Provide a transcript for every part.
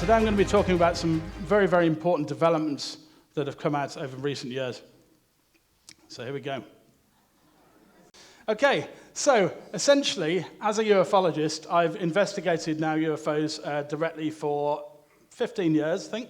Today I'm going to be talking about some very, very important developments that have come out over recent years. So here we go. Okay, so essentially, as a ufologist, I've investigated now UFOs directly for 15 years, I think.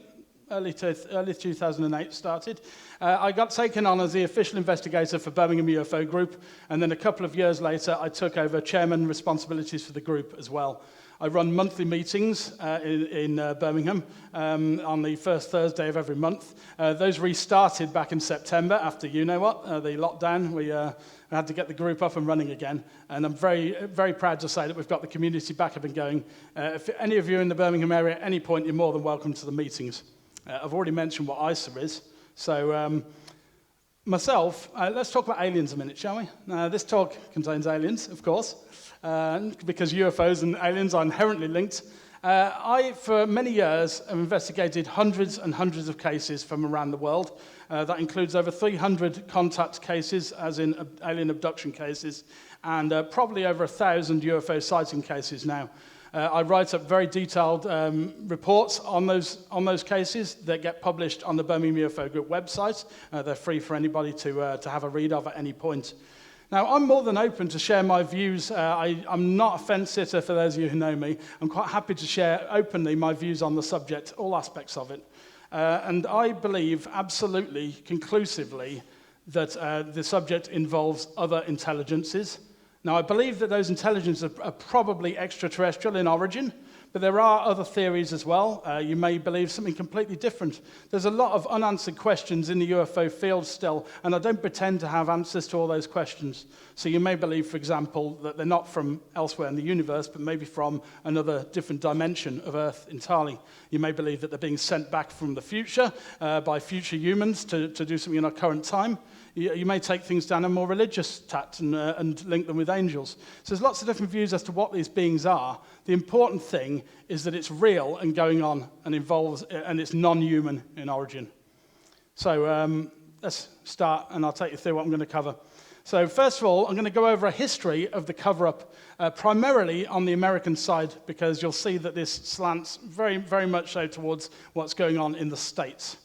Early 2008 started. I got taken on as the official investigator for Birmingham UFO Group, and then a couple of years later, I took over chairman responsibilities for the group as well. I run monthly meetings in Birmingham on the first Thursday of every month. Those restarted back in September after, the lockdown. We had to get the group up and running again. And I'm very, very proud to say that we've got the community back up and going. If any of you in the Birmingham area at any point, you're more than welcome to the meetings. I've already mentioned what ISA is. So myself, let's talk about aliens a minute, shall we? This talk contains aliens, of course. Because UFOs and aliens are inherently linked. I, for many years, have investigated hundreds and hundreds of cases from around the world. That includes over 300 contact cases, as in alien abduction cases, and probably over 1,000 UFO sighting cases now. I write up very detailed reports on those cases that get published on the Birmingham UFO Group website. They're free for anybody to have a read of at any point. Now, I'm more than open to share my views. I'm not a fence-sitter, for those of you who know me. I'm quite happy to share openly my views on the subject, all aspects of it. And I believe absolutely, conclusively, that the subject involves other intelligences. Now, I believe that those intelligences are probably extraterrestrial in origin, but there are other theories as well. You may believe something completely different. There's a lot of unanswered questions in the UFO field still, and I don't pretend to have answers to all those questions. So you may believe, for example, that they're not from elsewhere in the universe, but maybe from another different dimension of Earth entirely. You may believe that they're being sent back from the future by future humans to do something in our current time. You may take things down a more religious tact and link them with angels. So there's lots of different views as to what these beings are. The important thing is that it's real and going on and involves, and it's non-human in origin. So let's start, and I'll take you through what I'm going to cover. So first of all, I'm going to go over a history of the cover-up, primarily on the American side, because you'll see that this slants very, very much so towards what's going on in the States.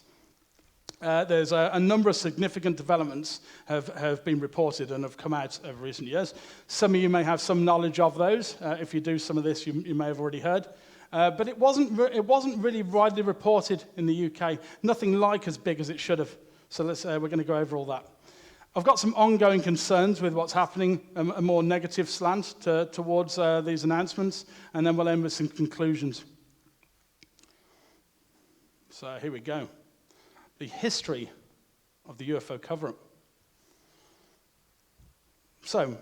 There's a number of significant developments have been reported and have come out over recent years. Some of you may have some knowledge of those. If you do some of this, you may have already heard. But it wasn't really widely reported in the UK. Nothing like as big as it should have. So we're going to go over all that. I've got some ongoing concerns with what's happening, a more negative slant towards these announcements, and then we'll end with some conclusions. So here we go. The history of the UFO cover-up. So,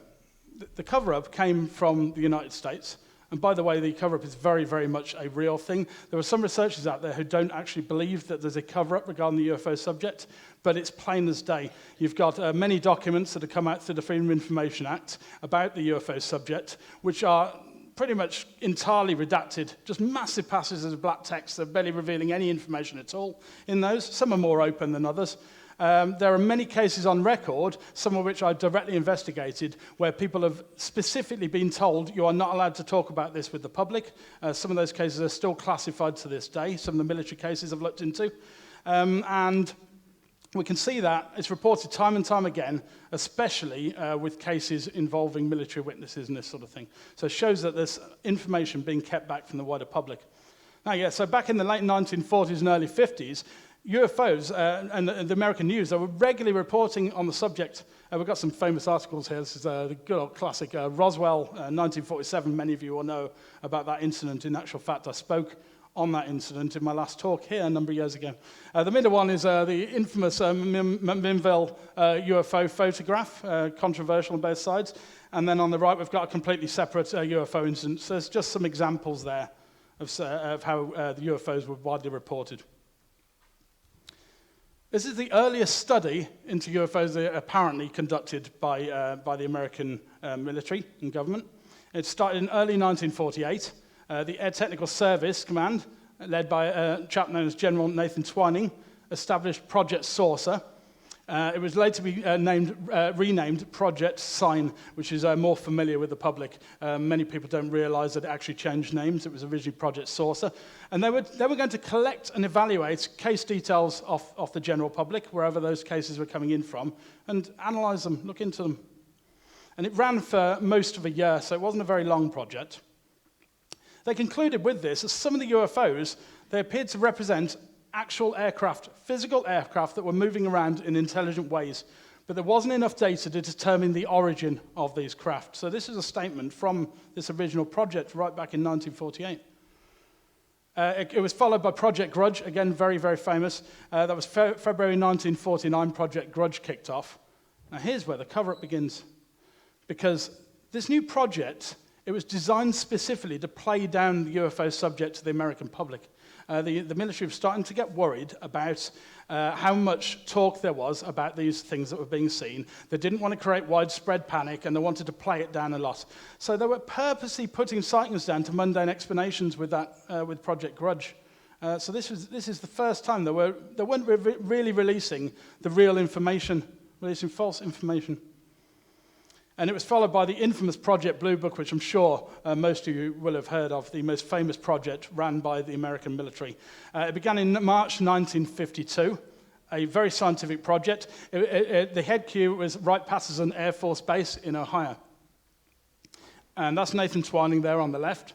the cover-up came from the United States. And by the way, the cover-up is very, very much a real thing. There are some researchers out there who don't actually believe that there's a cover-up regarding the UFO subject, but it's plain as day. You've got many documents that have come out through the Freedom of Information Act about the UFO subject, which are pretty much entirely redacted, just massive passages of black text that are barely revealing any information at all in those. Some are more open than others. There are many cases on record, some of which I've directly investigated, where people have specifically been told you are not allowed to talk about this with the public. Some of those cases are still classified to this day, some of the military cases I've looked into. And we can see that it's reported time and time again, especially with cases involving military witnesses and this sort of thing. So it shows that there's information being kept back from the wider public. Now, so back in the late 1940s and early 50s, UFOs and the American news, they were regularly reporting on the subject. We've got some famous articles here. This is the good old classic Roswell, 1947. Many of you will know about that incident. In actual fact, I spoke on that incident in my last talk here a number of years ago. The middle one is the infamous Minville UFO photograph, controversial on both sides. And then on the right, we've got a completely separate UFO incident. So there's just some examples there of how the UFOs were widely reported. This is the earliest study into UFOs apparently conducted by the American military and government. It started in early 1948. The Air Technical Service Command, led by a chap known as General Nathan Twining, established Project Saucer. It was later renamed Project Sign, which is more familiar with the public. Many people don't realize that it actually changed names. It was originally Project Saucer. And they were going to collect and evaluate case details off the general public, wherever those cases were coming in from, and analyze them, look into them. And it ran for most of a year, so it wasn't a very long project. They concluded with this that some of the UFOs, they appeared to represent actual aircraft, physical aircraft that were moving around in intelligent ways, but there wasn't enough data to determine the origin of these craft. So this is a statement from this original project right back in 1948. It was followed by Project Grudge, again, very, very famous. That was February 1949, Project Grudge kicked off. Now here's where the cover-up begins, because this new project, it was designed specifically to play down the UFO subject to the American public. The military was starting to get worried about how much talk there was about these things that were being seen. They didn't want to create widespread panic, and they wanted to play it down a lot. So they were purposely putting sightings down to mundane explanations with Project Grudge. So this is the first time they weren't really releasing the real information, releasing false information. And it was followed by the infamous Project Blue Book, which I'm sure most of you will have heard of, the most famous project ran by the American military. It began in March 1952, a very scientific project. The head Q was Wright-Patterson Air Force Base in Ohio. And that's Nathan Twining there on the left.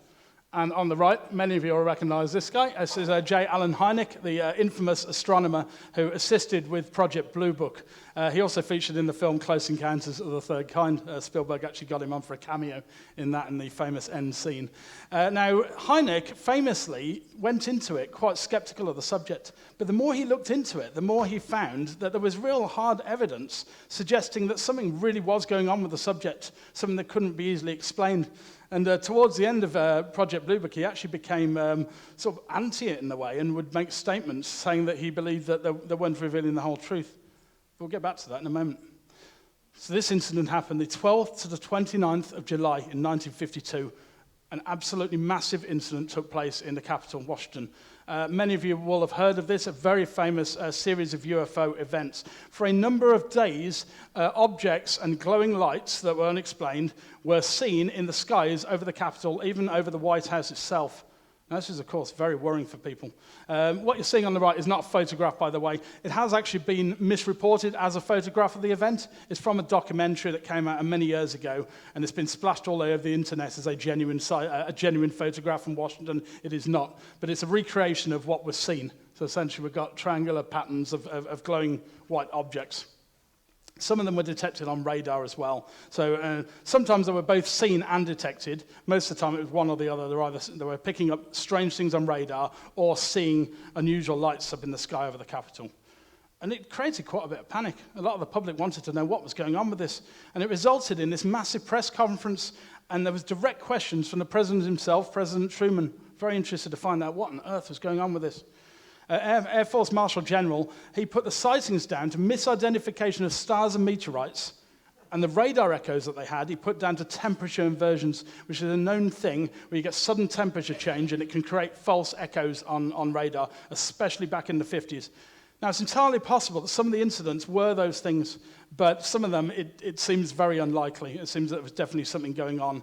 And on the right, many of you will recognize this guy. This is J. Allen Hynek, the infamous astronomer who assisted with Project Blue Book. He also featured in the film Close Encounters of the Third Kind. Spielberg actually got him on for a cameo in the famous end scene. Now, Hynek famously went into it quite skeptical of the subject. But the more he looked into it, the more he found that there was real hard evidence suggesting that something really was going on with the subject, something that couldn't be easily explained. And towards the end of Project Blue Book, he actually became sort of anti it in a way and would make statements saying that he believed that they weren't revealing the whole truth. We'll get back to that in a moment. So this incident happened the 12th to the 29th of July in 1952. An absolutely massive incident took place in the capital, Washington. Many of you will have heard of this, a very famous series of UFO events. For a number of days, objects and glowing lights that were unexplained were seen in the skies over the Capitol, even over the White House itself. Now, this is, of course, very worrying for people. What you're seeing on the right is not a photograph, by the way. It has actually been misreported as a photograph of the event. It's from a documentary that came out many years ago, and it's been splashed all over the internet as a genuine photograph from Washington. It is not, but it's a recreation of what was seen. So essentially, we've got triangular patterns of glowing white objects. Some of them were detected on radar as well. So sometimes they were both seen and detected. Most of the time it was one or the other. They were picking up strange things on radar or seeing unusual lights up in the sky over the Capitol. And it created quite a bit of panic. A lot of the public wanted to know what was going on with this. And it resulted in this massive press conference, and there was direct questions from the president himself, President Truman, very interested to find out what on earth was going on with this. Air Force Marshal General, he put the sightings down to misidentification of stars and meteorites, and the radar echoes that they had, he put down to temperature inversions, which is a known thing where you get sudden temperature change and it can create false echoes on radar, especially back in the 50s. Now, it's entirely possible that some of the incidents were those things, but some of them, it seems very unlikely. It seems that there was definitely something going on.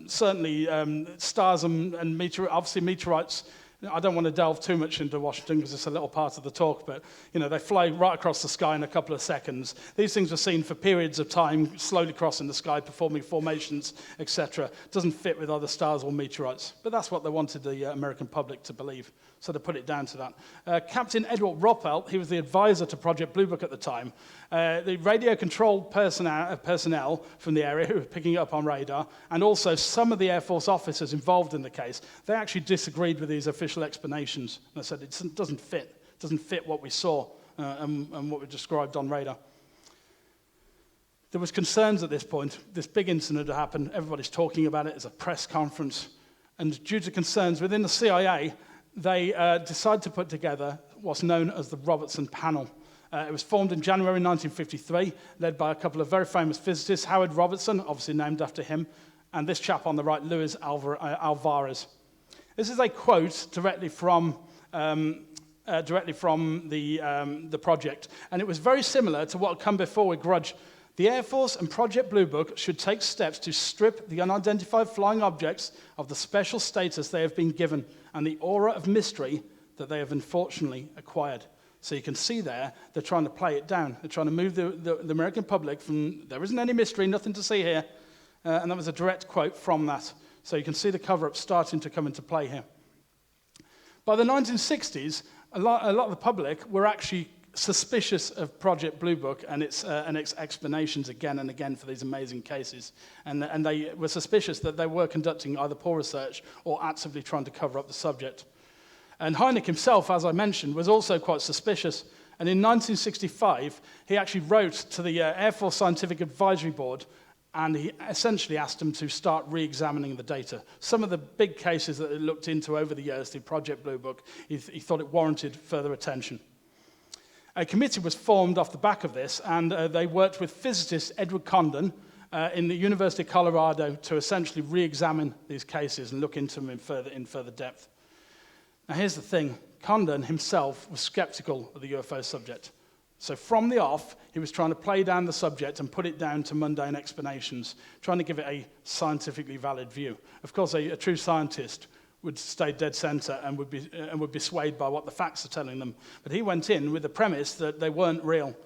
Certainly, stars and meteorites, obviously meteorites. I don't want to delve too much into Washington because it's a little part of the talk, but they fly right across the sky in a couple of seconds. These things were seen for periods of time, slowly crossing the sky, performing formations, etc. Doesn't fit with other stars or meteorites, but that's what they wanted the American public to believe, so they put it down to that. Captain Edward Ruppelt, he was the advisor to Project Blue Book at the time. The radio-controlled personnel from the area who were picking it up on radar, and also some of the Air Force officers involved in the case, they actually disagreed with these official explanations. And they said it doesn't fit what we saw and what we described on radar. There was concerns at this point. This big incident had happened. Everybody's talking about it. It's a press conference. And due to concerns within the CIA, they decided to put together what's known as the Robertson Panel. It was formed in January 1953, led by a couple of very famous physicists, Howard Robertson, obviously named after him, and this chap on the right, Luis Alvarez. This is a quote directly from directly from the project. And it was very similar to what had come before with Grudge. The Air Force and Project Blue Book should take steps to strip the unidentified flying objects of the special status they have been given and the aura of mystery that they have unfortunately acquired. So you can see there, they're trying to play it down. They're trying to move the American public from, there isn't any mystery, nothing to see here. And that was a direct quote from that. So you can see the cover-up starting to come into play here. By the 1960s, a lot of the public were actually suspicious of Project Blue Book and its explanations again and again for these amazing cases. And they were suspicious that they were conducting either poor research or actively trying to cover up the subject. And Hynek himself, as I mentioned, was also quite suspicious. And in 1965, he actually wrote to the Air Force Scientific Advisory Board, and he essentially asked them to start re-examining the data. Some of the big cases that they looked into over the years through Project Blue Book, he thought it warranted further attention. A committee was formed off the back of this, and they worked with physicist Edward Condon in the University of Colorado to essentially re-examine these cases and look into them in further depth. Now here's the thing, Condon himself was skeptical of the UFO subject. So from the off, he was trying to play down the subject and put it down to mundane explanations, trying to give it a scientifically valid view. Of course, a true scientist would stay dead center and would be swayed by what the facts are telling them. But he went in with the premise that they weren't real.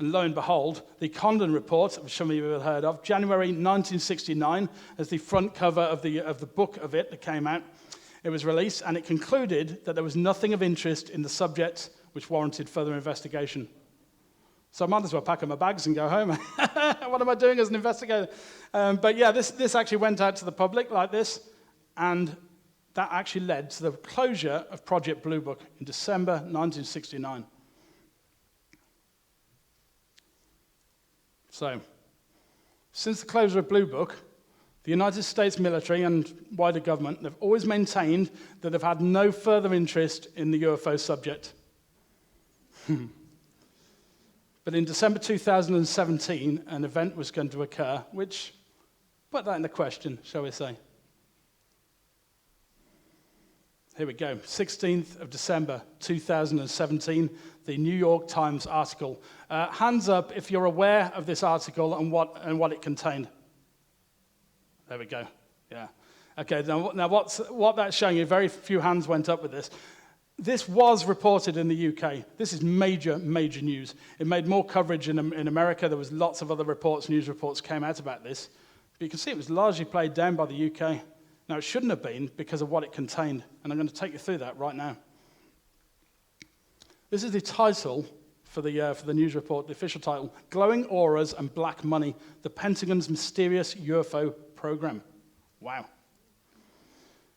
And lo and behold, the Condon report, which some of you have heard of, January 1969, as the front cover of the book of it that came out, it was released, and it concluded that there was nothing of interest in the subject which warranted further investigation. So I might as well pack up my bags and go home. What am I doing as an investigator? But yeah, this actually went out to the public like this, and that actually led to the closure of Project Blue Book in December 1969. So, since the closure of Blue Book, the United States military and wider government have always maintained that they've had no further interest in the UFO subject. But in December 2017, an event was going to occur, which put that into question, shall we say. Here we go, 16th of December 2017, the New York Times article. Hands up if you're aware of this article and what it contained. There we go, yeah. Okay, now what that's showing you, very few hands went up with this. This was reported in the UK. This is major, major news. It made more coverage in America. There was lots of other reports, news reports came out about this. But you can see it was largely played down by the UK. Now, it shouldn't have been because of what it contained, and I'm going to take you through that right now. This is the title for the news report, the official title, Glowing Auras and Black Money, the Pentagon's Mysterious UFO Program. Wow.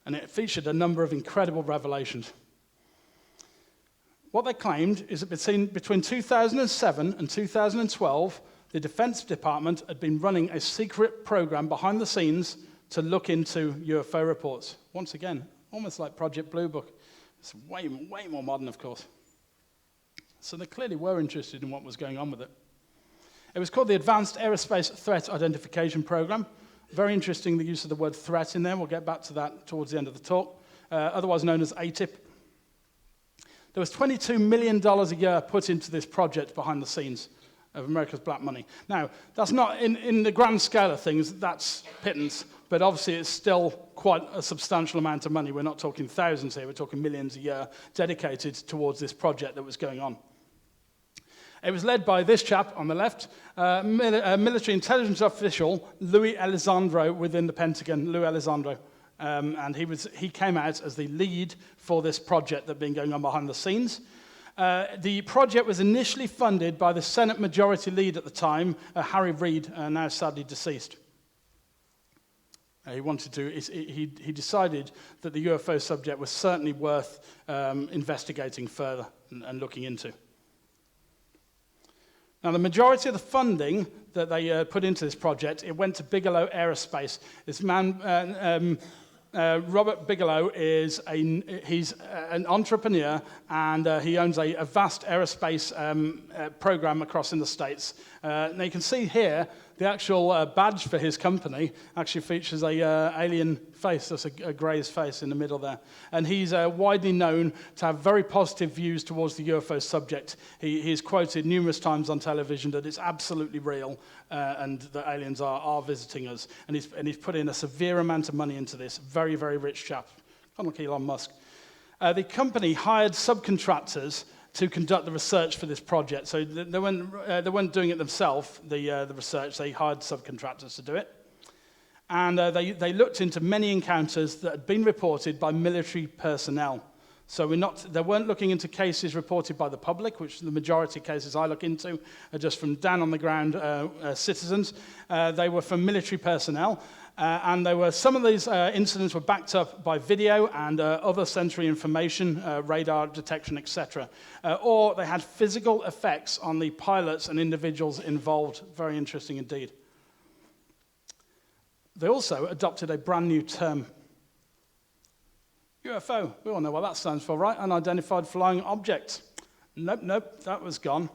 And it featured a number of incredible revelations. What they claimed is that between 2007 and 2012, the Defense Department had been running a secret program behind the scenes to look into UFO reports. Once again, almost like Project Blue Book. It's way more modern, of course. So they clearly were interested in what was going on with it. It was called the Advanced Aerospace Threat Identification Program. Very interesting, the use of the word threat in there. We'll get back to that towards the end of the talk. Otherwise known as ATIP. There was $22 million a year put into this project behind the scenes of America's black money. Now, that's not, in the grand scale of things, that's pittance, but obviously it's still quite a substantial amount of money. We're not talking thousands here, we're talking millions a year dedicated towards this project that was going on. It was led by this chap on the left, a military intelligence official, Louis Elizondo, within the Pentagon, Louis Elizondo. And he came out as the lead for this project that had been going on behind the scenes. The project was initially funded by the Senate Majority Leader at the time, Harry Reid, now sadly deceased. He decided that the UFO subject was certainly worth investigating further and looking into. Now, the majority of the funding that they put into this project, it went to Bigelow Aerospace. This man, Robert Bigelow, he's an entrepreneur, and he owns a vast aerospace program across in the States. Now, you can see here, The actual badge for his company actually features a alien face. That's a grey's face in the middle there. And he's widely known to have very positive views towards the UFO subject. He's quoted numerous times on television that it's absolutely real and that aliens are visiting us. And he's put in a severe amount of money into this. Very, very rich chap. Kind of like Elon Musk. The company hired subcontractors to conduct the research for this project. So they weren't doing it themselves, the research. They hired subcontractors to do it. And they looked into many encounters that had been reported by military personnel. So they weren't looking into cases reported by the public, which the majority of cases I look into are just from down on the ground citizens. They were from military personnel. And some of these incidents were backed up by video and other sensory information, radar detection, etc. Or they had physical effects on the pilots and individuals involved. Very interesting indeed. They also adopted a brand new term. UFO, we all know what that stands for, right? Unidentified flying object. Nope, that was gone.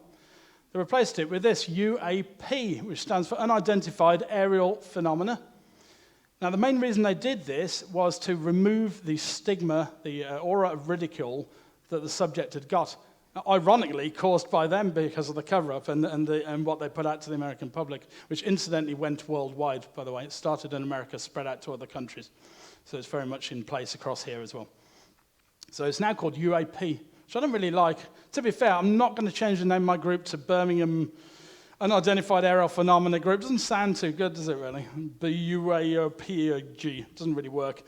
They replaced it with this, UAP, which stands for Unidentified Aerial Phenomena. Now, the main reason they did this was to remove the stigma, the aura of ridicule that the subject had got, ironically caused by them because of the cover-up and what they put out to the American public, which incidentally went worldwide, by the way. It started in America, spread out to other countries. So it's very much in place across here as well. So it's now called UAP, which I don't really like. To be fair, I'm not going to change the name of my group to Birmingham Unidentified Aerial Phenomena Group. Doesn't sound too good, does it really? B-U-A-P-G. Doesn't really work.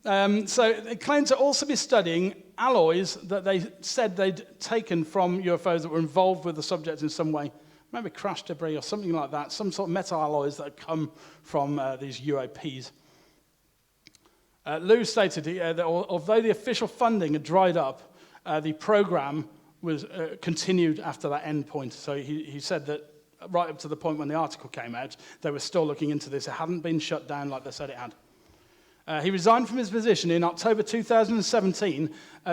So they claim to also be studying alloys that they said they'd taken from UFOs that were involved with the subject in some way. Maybe crash debris or something like that. Some sort of metal alloys that come from these UAPs. Lou stated that although the official funding had dried up, the program was continued after that end point. So he said that right up to the point when the article came out, they were still looking into this. It hadn't been shut down like they said it had. He resigned from his position in October 2017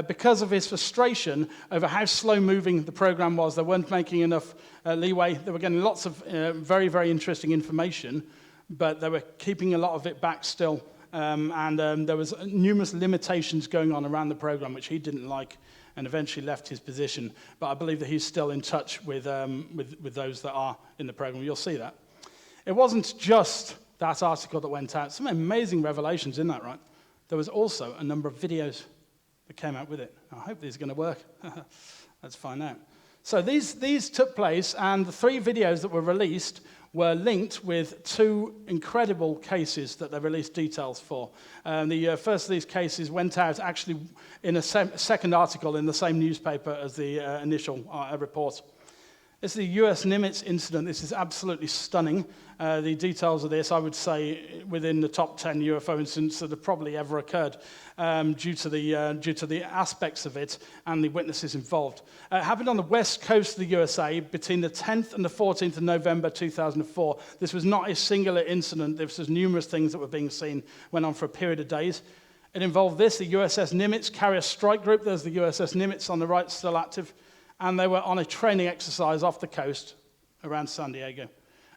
because of his frustration over how slow-moving the program was. They weren't making enough leeway. They were getting lots of very, very interesting information, but they were keeping a lot of it back still. And there was numerous limitations going on around the program, which he didn't like, and eventually left his position. But I believe that he's still in touch with those that are in the program. You'll see that. It wasn't just that article that went out. Some amazing revelations in that, right? There was also a number of videos that came out with it. I hope these are going to work. Let's find out. So these took place, and the 3 videos that were released were linked with 2 incredible cases that they released details for. The first of these cases went out actually in a second article in the same newspaper as the initial report. This is the US Nimitz incident. This is absolutely stunning. The details of this, I would say, within the top 10 UFO incidents that have probably ever occurred, due to the aspects of it and the witnesses involved. It happened on the west coast of the USA between the 10th and the 14th of November 2004. This was not a singular incident. This was numerous things that were being seen, went on for a period of days. It involved this, the USS Nimitz carrier strike group. There's the USS Nimitz on the right, still active. And they were on a training exercise off the coast around San Diego.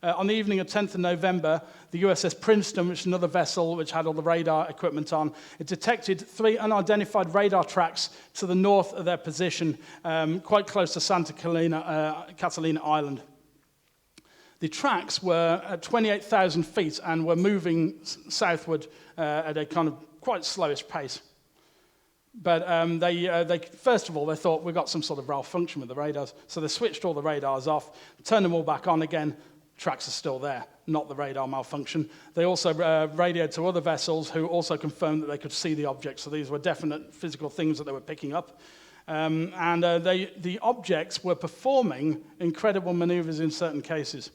On the evening of 10th of November, the USS Princeton, which is another vessel which had all the radar equipment on, it detected 3 unidentified radar tracks to the north of their position, quite close to Santa Catalina Island. The tracks were at 28,000 feet and were moving southward at a kind of quite slowish pace. But they first of all, they thought, we've got some sort of malfunction with the radars. So they switched all the radars off, turned them all back on again. Tracks are still there, not the radar malfunction. They also radioed to other vessels who also confirmed that they could see the objects. So these were definite physical things that they were picking up. The objects were performing incredible maneuvers in certain cases.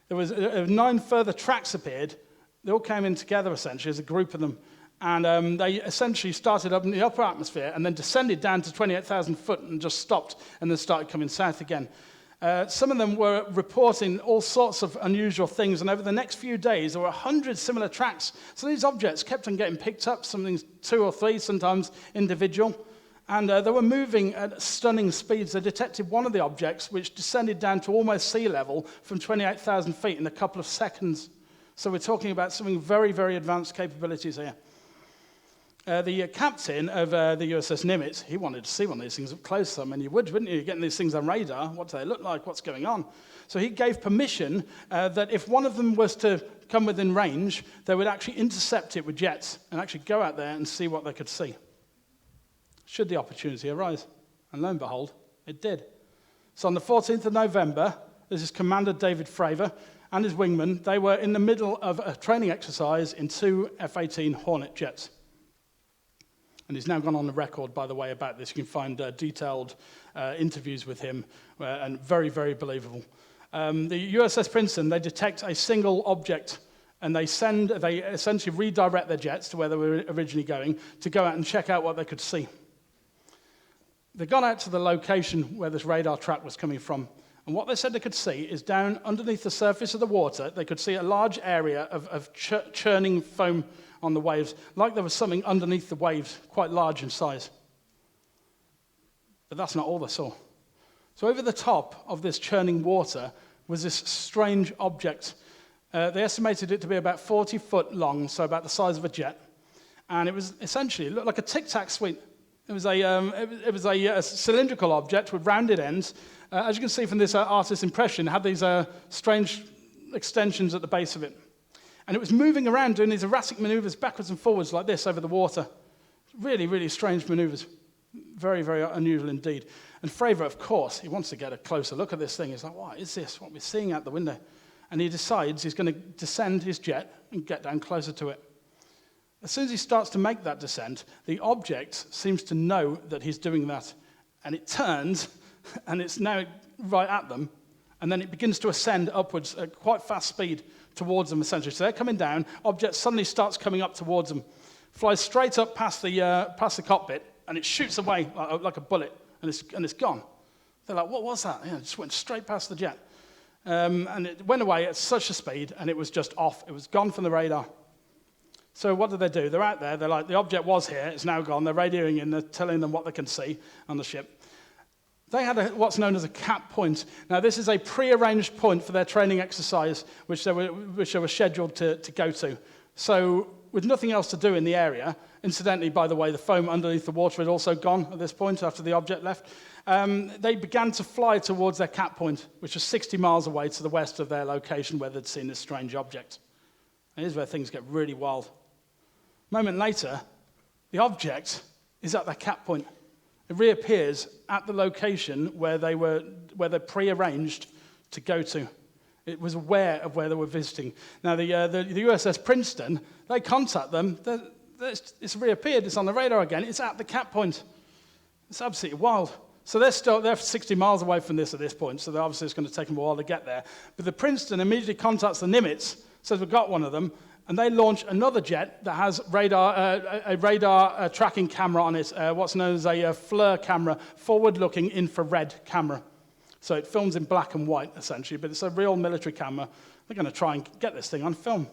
There was 9 further tracks appeared. They all came in together, essentially, as a group of them. And they essentially started up in the upper atmosphere and then descended down to 28,000 foot and just stopped and then started coming south again. Some of them were reporting all sorts of unusual things, and over the next few days, there were 100 similar tracks. So these objects kept on getting picked up, something 2 or 3, sometimes individual. And they were moving at stunning speeds. They detected one of the objects which descended down to almost sea level from 28,000 feet in a couple of seconds. So we're talking about something very, very advanced capabilities here. The captain of the USS Nimitz, he wanted to see one of these things up close. I mean, you would, wouldn't you? You're getting these things on radar. What do they look like? What's going on? So he gave permission that if one of them was to come within range, they would actually intercept it with jets and actually go out there and see what they could see, should the opportunity arise. And lo and behold, it did. So on the 14th of November, this is Commander David Fravor and his wingman. They were in the middle of a training exercise in 2 F-18 Hornet jets. And he's now gone on the record, by the way, about this. You can find detailed interviews with him, and very, very believable. The USS Princeton, they detect a single object, and they essentially redirect their jets to where they were originally going to go out and check out what they could see. They got out to the location where this radar track was coming from, and what they said they could see is down underneath the surface of the water, they could see a large area of churning foam on the waves, like there was something underneath the waves, quite large in size. But that's not all they saw. So over the top of this churning water was this strange object. They estimated it to be about 40 foot long, so about the size of a jet. And it was essentially, it looked like a tic-tac sweep. It was a cylindrical object with rounded ends. As you can see from this artist's impression, it had these strange extensions at the base of it. And it was moving around doing these erratic maneuvers backwards and forwards like this over the water. Really, really strange maneuvers. Very, very unusual indeed. And Fravor, of course, he wants to get a closer look at this thing. He's like, what is this? What we're seeing out the window? And he decides he's going to descend his jet and get down closer to it. As soon as he starts to make that descent, the object seems to know that he's doing that. And it turns, and it's now right at them. And then it begins to ascend upwards at quite fast speed towards them, essentially. So they're coming down. Object suddenly starts coming up towards them, flies straight up past the cockpit, and it shoots away like a bullet, and it's gone. They're like, what was that? Yeah, it just went straight past the jet. And it went away at such a speed, and it was just off. It was gone from the radar. So what do? They're out there. They're like, the object was here. It's now gone. They're radioing in. They're telling them what they can see on the ship. They had what's known as a cap point. Now, this is a pre-arranged point for their training exercise, which they were scheduled to go to. So, with nothing else to do in the area, incidentally, by the way, the foam underneath the water had also gone at this point after the object left, they began to fly towards their cap point, which was 60 miles away to the west of their location where they'd seen this strange object. And here's where things get really wild. A moment later, the object is at their cap point. It reappears at the location where they pre-arranged to go to. It was aware of where they were visiting. Now, the USS Princeton, they contact them. It's reappeared. It's on the radar again. It's at the cap point. It's absolutely wild. So they're 60 miles away from this at this point, so obviously it's going to take them a while to get there. But the Princeton immediately contacts the Nimitz, says we've got one of them, and they launch another jet that has a radar tracking camera on it, what's known as a FLIR camera, forward-looking infrared camera. So it films in black and white, essentially, but it's a real military camera. They're going to try and get this thing on film.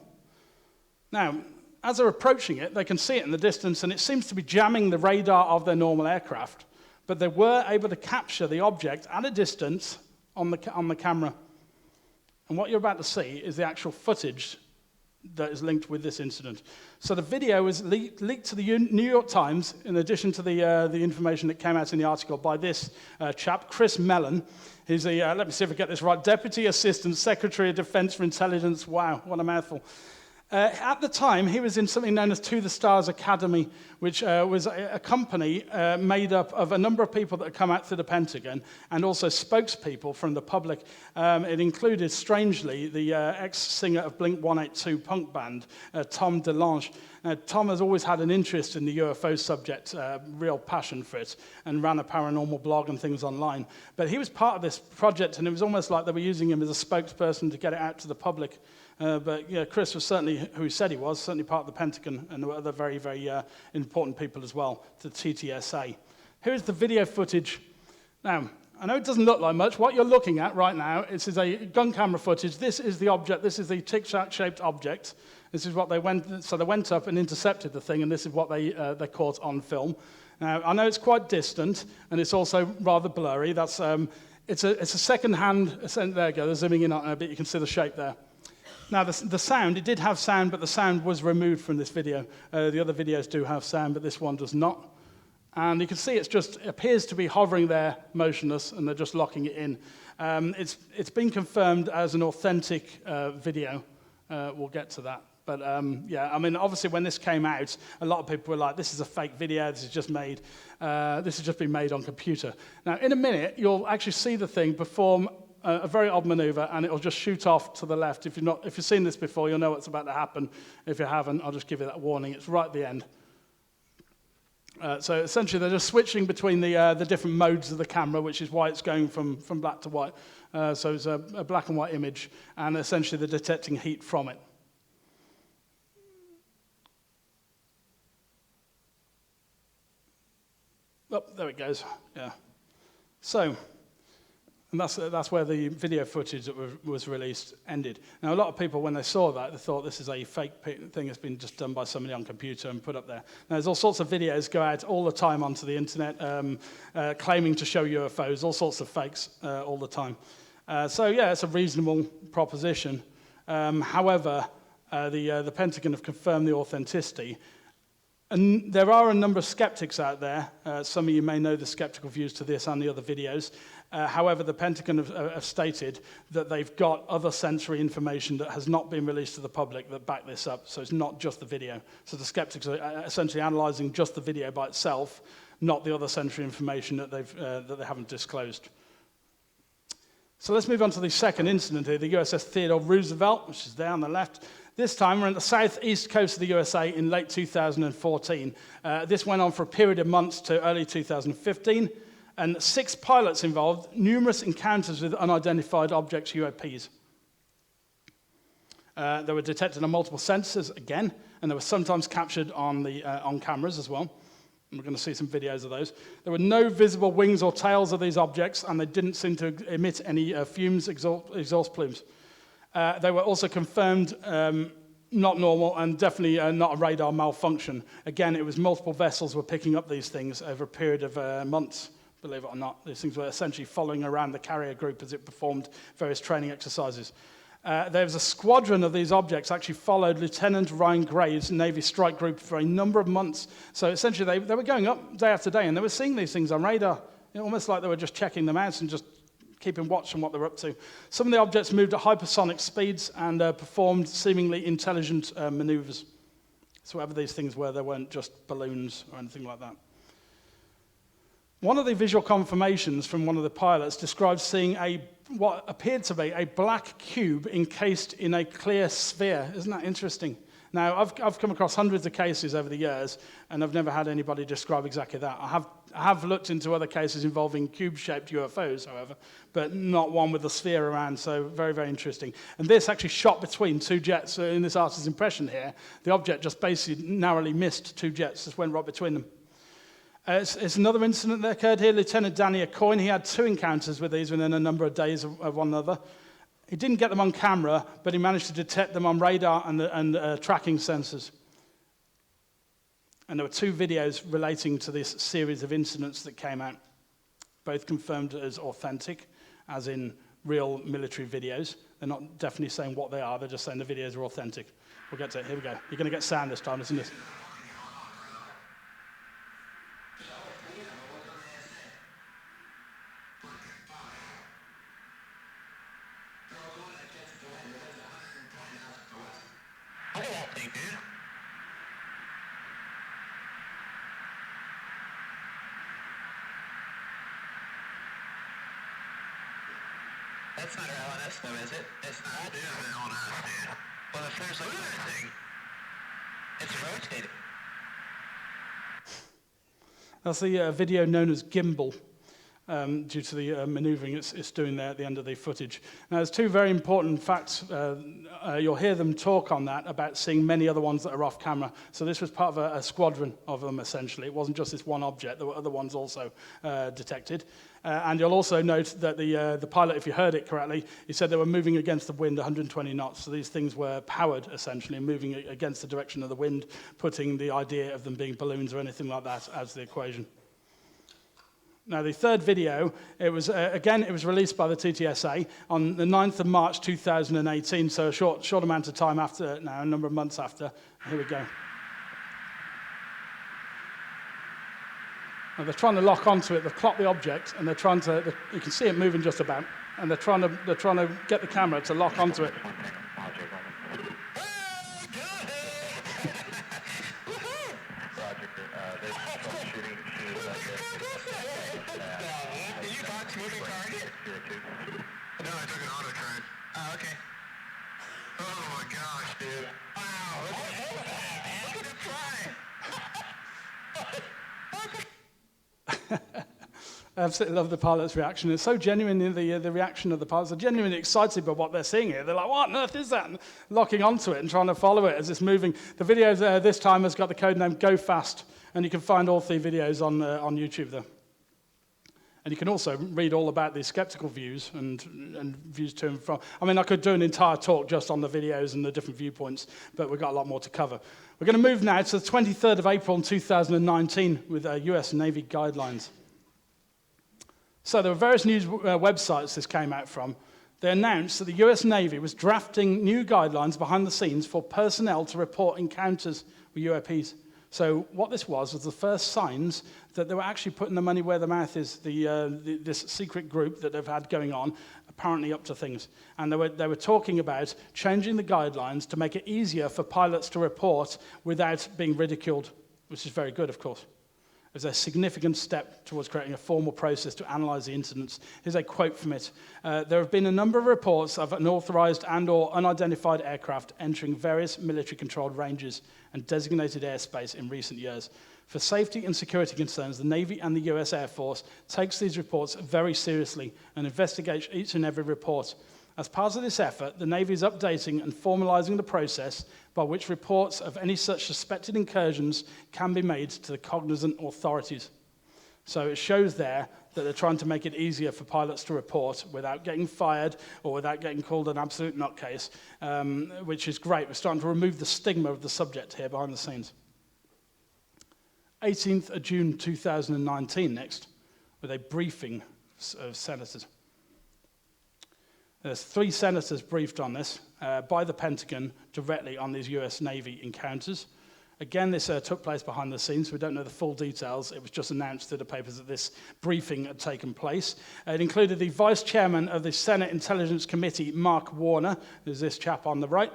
Now, as they're approaching it, they can see it in the distance, and it seems to be jamming the radar of their normal aircraft. But they were able to capture the object at a distance on the camera. And what you're about to see is the actual footage that is linked with this incident. So the video was leaked to the New York Times, in addition to the information that came out in the article by this chap, Chris Mellon. He's let me see if I get this right, Deputy Assistant Secretary of Defense for Intelligence. Wow, what a mouthful. At the time, he was in something known as To the Stars Academy, which was a company made up of a number of people that had come out through the Pentagon and also spokespeople from the public. It included, strangely, the ex-singer of Blink-182 punk band, Tom DeLonge. Tom has always had an interest in the UFO subject, real passion for it, and ran a paranormal blog and things online. But he was part of this project, and it was almost like they were using him as a spokesperson to get it out to the public. But yeah, Chris was certainly who he said he was, certainly part of the Pentagon, and there were other very, very important people as well, the TTSA. Here's the video footage. Now, I know it doesn't look like much. What you're looking at right now is a gun camera footage. This is the object. This is the tic-tac-shaped object. This is what they went. So they went up and intercepted the thing, and this is what they caught on film. Now, I know it's quite distant, and it's also rather blurry. It's a second-hand, there you go, they're zooming in on it a bit, you can see the shape there. Now, the sound, it did have sound, but the sound was removed from this video. The other videos do have sound, but this one does not. And you can see it appears to be hovering there, motionless, and they're just locking it in. It's been confirmed as an authentic video. We'll get to that. But yeah, I mean, obviously when this came out, a lot of people were like, this is a fake video, this has just been made on computer. Now, in a minute, you'll actually see the thing perform a very odd maneuver, and it'll just shoot off to the left. If you've seen this before, you'll know what's about to happen. If you haven't, I'll just give you that warning. It's right at the end. So essentially, they're just switching between the different modes of the camera, which is why it's going from black to white. So it's a black and white image, and essentially they're detecting heat from it. Oh, there it goes. Yeah. So, and that's where the video footage that was released ended. Now, a lot of people, when they saw that, they thought this is a fake thing that's been just done by somebody on computer and put up there. Now, there's all sorts of videos go out all the time onto the internet claiming to show UFOs, all sorts of fakes all the time. So, yeah, it's a reasonable proposition. However, the Pentagon have confirmed the authenticity. And there are a number of skeptics out there. Some of you may know the skeptical views to this and the other videos. However, the Pentagon have stated that they've got other sensory information that has not been released to the public that back this up. So it's not just the video. So the skeptics are essentially analysing just the video by itself, not the other sensory information that they haven't disclosed. So let's move on to the second incident here, the USS Theodore Roosevelt, which is there on the left. This time, we're on the southeast coast of the USA in late 2014. This went on for a period of months to early 2015, and 6 pilots involved, numerous encounters with unidentified objects, UAPs. They were detected on multiple sensors again, and they were sometimes captured on cameras as well. And we're going to see some videos of those. There were no visible wings or tails of these objects, and they didn't seem to emit any fumes, exhaust plumes. They were also confirmed not normal and definitely not a radar malfunction. Again, it was multiple vessels were picking up these things over a period of months, believe it or not. These things were essentially following around the carrier group as it performed various training exercises. There was a squadron of these objects actually followed Lieutenant Ryan Gray's Navy strike group for a number of months. So essentially they were going up day after day and they were seeing these things on radar, almost like they were just checking them out and just keeping watch on what they're up to. Some of the objects moved at hypersonic speeds and performed seemingly intelligent maneuvers. So whatever these things were, they weren't just balloons or anything like that. One of the visual confirmations from one of the pilots described seeing what appeared to be a black cube encased in a clear sphere. Isn't that interesting? Now, I've come across hundreds of cases over the years, and I've never had anybody describe exactly that. I have looked into other cases involving cube-shaped UFOs, however, but not one with a sphere around, so very, very interesting. And this actually shot between 2 jets. So in this artist's impression here, the object just basically narrowly missed 2 jets, just went right between them. It's another incident that occurred here. Lieutenant Danny Coyne, he had 2 encounters with these within a number of days of one another. He didn't get them on camera, but he managed to detect them on radar and tracking sensors. And there were 2 videos relating to this series of incidents that came out, both confirmed as authentic, as in real military videos. They're not definitely saying what they are, they're just saying the videos are authentic. We'll get to it. Here we go. You're going to get sound this time, listen to this. That's not our LNS though, is it? It's not. That is an LNS, dude. Well, if there's like anything, it's rotating. That's the video known as gimbal. due to the manoeuvring it's doing there at the end of the footage. Now, there's two very important facts. You'll hear them talk on that about seeing many other ones that are off camera. So this was part of a squadron of them, essentially. It wasn't just this one object. There were other ones also detected. And you'll also note that the pilot, if you heard it correctly, he said they were moving against the wind 120 knots. So these things were powered, essentially, and moving against the direction of the wind, putting the idea of them being balloons or anything like that as the equation. Now, the third video, it was released by the TTSA on the 9th of March 2018, so a short amount of time after now, a number of months after. Here we go. And they're trying to lock onto it. They've clocked the object, and they're trying to. You can see it moving just about, and they're trying to get the camera to lock onto it. No, I took an auto track. Oh, okay. Oh my gosh, dude. Wow, look at it fly. I absolutely love the pilot's reaction. It's so genuine in the reaction of the pilots. They're genuinely excited by what they're seeing here. They're like, what on earth is that? And locking onto it and trying to follow it as it's moving. The video this time has got the code name Go Fast, and you can find all 3 videos on YouTube there. And you can also read all about the skeptical views and views to and from. I mean, I could do an entire talk just on the videos and the different viewpoints, but we've got a lot more to cover. We're going to move now to the 23rd of April 2019 with US Navy guidelines. So there were various news websites this came out from. They announced that the US Navy was drafting new guidelines behind the scenes for personnel to report encounters with UAPs. So what this was the first signs that they were actually putting the money where the mouth is, this secret group that they've had going on, apparently up to things. And they were talking about changing the guidelines to make it easier for pilots to report without being ridiculed, which is very good, of course. It was a significant step towards creating a formal process to analyze the incidents. Here's a quote from it. There have been a number of reports of unauthorized and or unidentified aircraft entering various military-controlled ranges and designated airspace in recent years. For safety and security concerns, the Navy and the US Air Force takes these reports very seriously and investigates each and every report. As part of this effort, the Navy is updating and formalizing the process by which reports of any such suspected incursions can be made to the cognizant authorities. So it shows there that they're trying to make it easier for pilots to report without getting fired or without getting called an absolute nutcase, which is great. We're starting to remove the stigma of the subject here behind the scenes. 18th of June 2019 next, with a briefing of senators. There's 3 senators briefed on this by the Pentagon directly on these US Navy encounters. Again, this took place behind the scenes, so we don't know the full details. It was just announced to the papers that this briefing had taken place. It included the Vice Chairman of the Senate Intelligence Committee, Mark Warner, who's this chap on the right.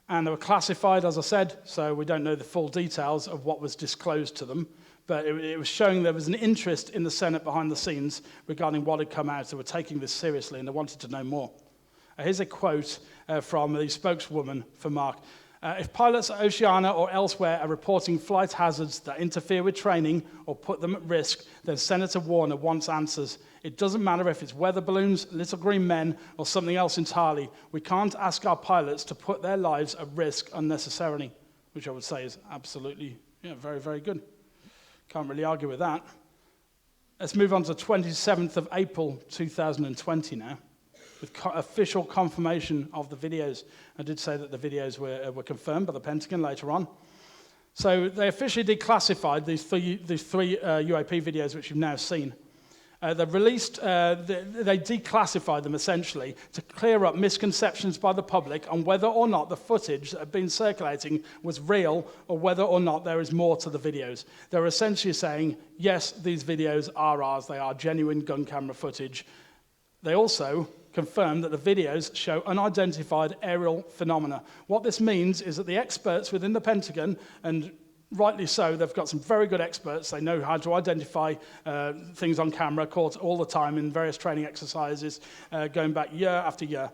And they were classified, as I said, so we don't know the full details of what was disclosed to them. But it was showing there was an interest in the Senate behind the scenes regarding what had come out. They were taking this seriously and they wanted to know more. Here's a quote from the spokeswoman for Mark. If pilots at Oceania or elsewhere are reporting flight hazards that interfere with training or put them at risk, then Senator Warner wants answers. It doesn't matter if it's weather balloons, little green men, or something else entirely. We can't ask our pilots to put their lives at risk unnecessarily, which I would say is absolutely very, very good. Can't really argue with that. Let's move on to 27th of April 2020 now, with official confirmation of the videos. I did say that the videos were confirmed by the Pentagon later on. So they officially declassified these three UAP videos, which you've now seen. They declassified them essentially to clear up misconceptions by the public on whether or not the footage that had been circulating was real or whether or not there is more to the videos. They're essentially saying, yes, these videos are ours. They are genuine gun camera footage. They also confirmed that the videos show unidentified aerial phenomena. What this means is that the experts within the Pentagon, and rightly so, they've got some very good experts. They know how to identify things on camera, caught all the time in various training exercises, going back year after year.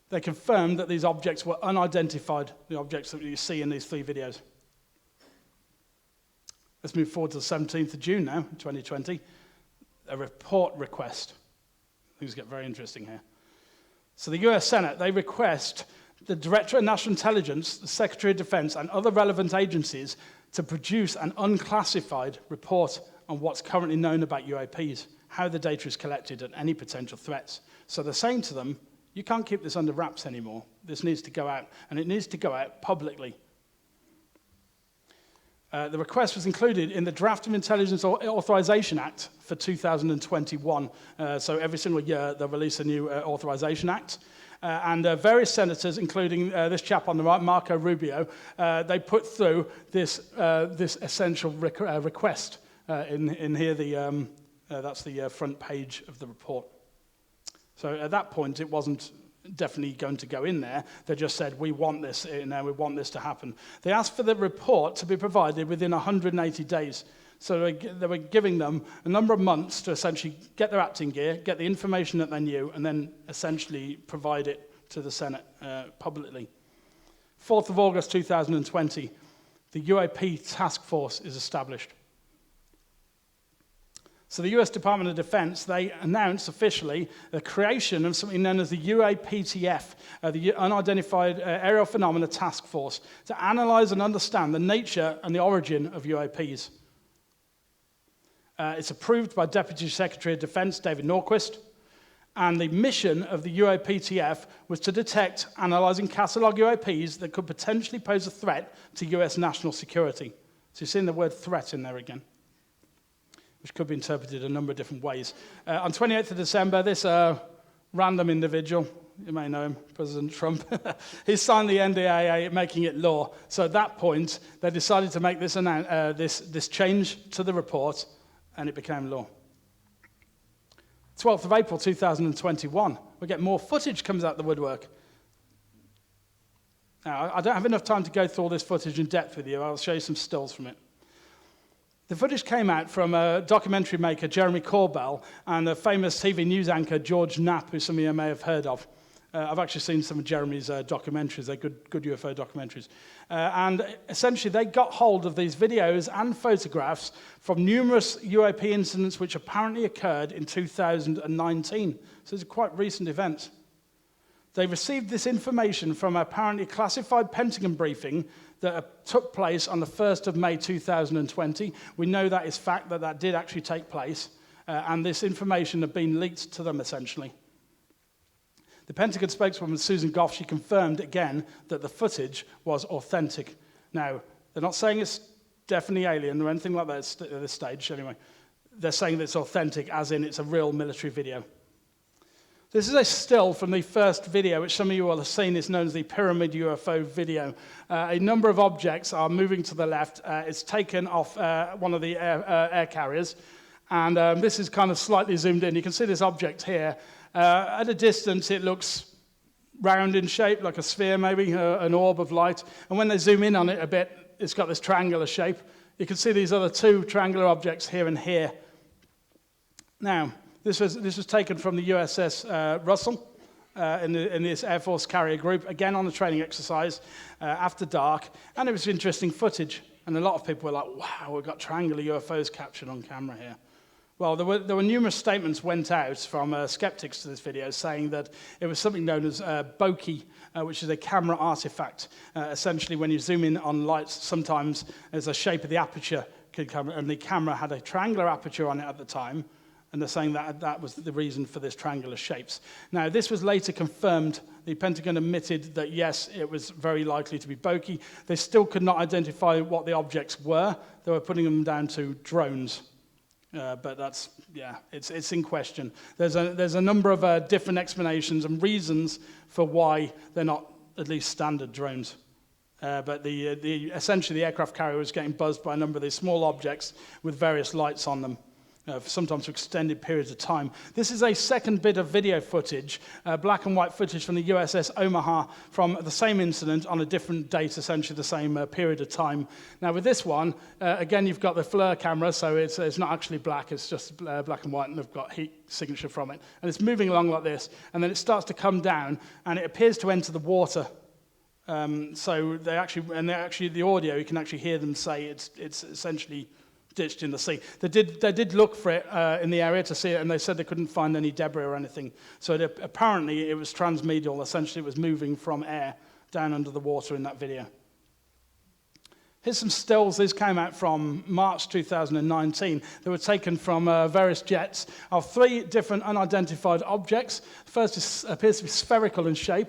They confirmed that these objects were unidentified, the objects that you see in these 3 videos. Let's move forward to the 17th of June now, 2020. a report request. Things get very interesting here. So the US Senate, they request the Director of National Intelligence, the Secretary of Defense, and other relevant agencies to produce an unclassified report on what's currently known about UAPs, how the data is collected, and any potential threats. So they're saying to them, you can't keep this under wraps anymore. This needs to go out, and it needs to go out publicly. The request was included in the Draft of Intelligence Authorization Act for 2021. So every single year, they'll release a new Authorization Act. And various senators, including this chap on the right, Marco Rubio, they put through this essential request. In here, that's the front page of the report. So at that point, it wasn't definitely going to go in there. They just said, we want this in there, we want this to happen. They asked for the report to be provided within 180 days. So they were giving them a number of months to essentially get their act in gear, get the information that they knew, and then essentially provide it to the Senate publicly. 4th of August 2020, the UAP task force is established. So the US Department of Defense, they announced officially the creation of something known as the UAPTF, the Unidentified Aerial Phenomena Task Force, to analyze and understand the nature and the origin of UAPs. It's approved by Deputy Secretary of Defense David Norquist, and the mission of the UAPTF was to detect, analyze, and catalogue UAPs that could potentially pose a threat to US national security. So you're seeing the word threat in there again, which could be interpreted a number of different ways. On 28th of December, this random individual, you may know him, President Trump, he signed the NDAA, making it law. So at that point, they decided to make this change to the report, and it became law. 12th of April 2021, we get more footage comes out the woodwork. Now, I don't have enough time to go through all this footage in depth with you. I'll show you some stills from it. The footage came out from a documentary maker, Jeremy Corbell, and a famous TV news anchor, George Knapp, who some of you may have heard of. I've actually seen some of Jeremy's documentaries. They're good UFO documentaries. And essentially, they got hold of these videos and photographs from numerous UAP incidents which apparently occurred in 2019. So it's a quite recent event. They received this information from an apparently classified Pentagon briefing that took place on the 1st of May 2020. We know that is fact, that did actually take place, and this information had been leaked to them, essentially. The Pentagon spokeswoman, Susan Goff, she confirmed again that the footage was authentic. Now, they're not saying it's definitely alien or anything like that at this stage, anyway. They're saying that it's authentic, as in it's a real military video. This is a still from the first video, which some of you will have seen. It's known as the Pyramid UFO video. A number of objects are moving to the left. It's taken off one of the air carriers. And this is kind of slightly zoomed in. You can see this object here. At a distance, it looks round in shape, like a sphere maybe, an orb of light. And when they zoom in on it a bit, it's got this triangular shape. You can see these other two triangular objects here and here. Now, this was taken from the USS Russell in this Air Force carrier group, again on a training exercise after dark, and it was interesting footage. And a lot of people were like, wow, we've got triangular UFOs captured on camera here. Well, there were numerous statements went out from skeptics to this video saying that it was something known as bokeh, which is a camera artifact. Essentially, when you zoom in on lights, sometimes there's a shape of the aperture could come, and the camera had a triangular aperture on it at the time. And they're saying that that was the reason for this triangular shapes. Now, this was later confirmed. The Pentagon admitted that, yes, it was very likely to be bokeh. They still could not identify what the objects were. They were putting them down to drones. But that's, yeah, it's in question. There's a number of different explanations and reasons for why they're not at least standard drones. But essentially, the aircraft carrier was getting buzzed by a number of these small objects with various lights on them. Sometimes for extended periods of time. This is a second bit of video footage, black and white footage from the USS Omaha from the same incident on a different date, essentially the same period of time. Now with this one, again you've got the FLIR camera, so it's not actually black, it's just black and white, and they've got heat signature from it. And it's moving along like this, and then it starts to come down, and it appears to enter the water. So the audio, you can actually hear them say it's essentially ditched in the sea. They did look for it in the area to see it, and they said they couldn't find any debris or anything. So apparently it was transmedial. Essentially, it was moving from air down under the water in that video. Here's some stills. These came out from March 2019. They were taken from various jets of 3 different unidentified objects. The first appears to be spherical in shape.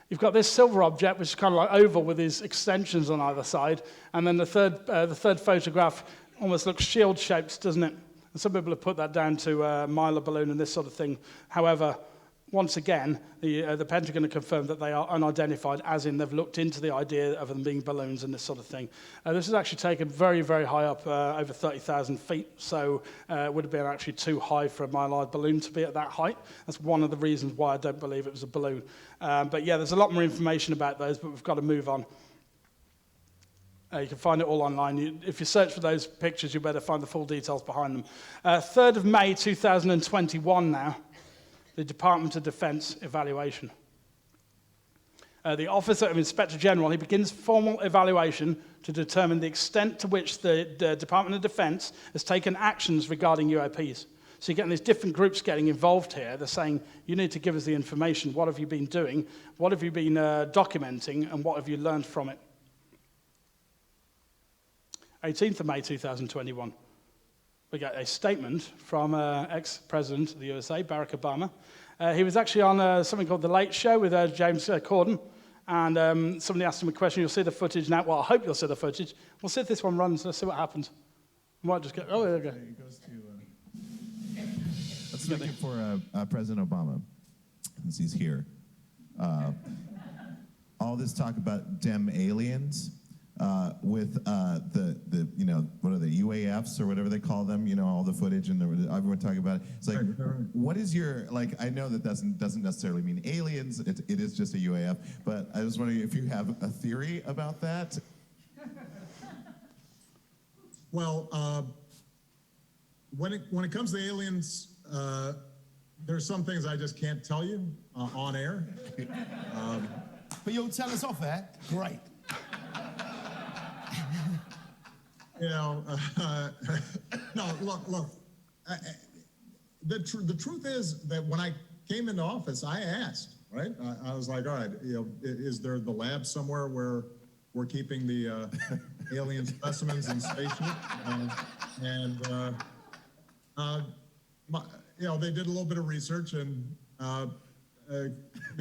You've got this silver object, which is kind of like oval with these extensions on either side. And then the third photograph almost looks shield-shaped, doesn't it? And some people have put that down to a Mylar balloon and this sort of thing. However, once again, the Pentagon have confirmed that they are unidentified, as in they've looked into the idea of them being balloons and this sort of thing. This is actually taken very, very high up, over 30,000 feet, so it would have been actually too high for a Mylar balloon to be at that height. That's one of the reasons why I don't believe it was a balloon. But yeah, there's a lot more information about those, but we've got to move on. You can find it all online. If you search for those pictures, you better find the full details behind them. 3rd of May 2021 now. The Department of Defense evaluation. The Officer of Inspector General, he begins formal evaluation to determine the extent to which the Department of Defense has taken actions regarding UAPs. So you're getting these different groups getting involved here. They're saying, you need to give us the information. What have you been doing? What have you been documenting? And what have you learned from it? 18th of May 2021. We got a statement from ex-president of the USA, Barack Obama. He was actually on something called The Late Show with James Corden, and somebody asked him a question. You'll see the footage now. Well, I hope you'll see the footage. We'll see if this one runs. Let's see what happens. We might just get... Oh, there we go. It goes to... let's look for President Obama, since he's here. All this talk about dem aliens... with the you know, what are they, UAFs or whatever they call them, you know, all the footage and everyone talking about it. It's like, what is your, like, I know that doesn't necessarily mean aliens, it is just a UAF, but I was wondering if you have a theory about that? Well, when it comes to aliens, there's some things I just can't tell you on air. But you'll tell us off air? Great. You know, no, look. The truth is that when I came into office, I asked, right? I was like, all right, you know, is there the lab somewhere where we're keeping the alien specimens in spaceship? You know, they did a little bit of research, and the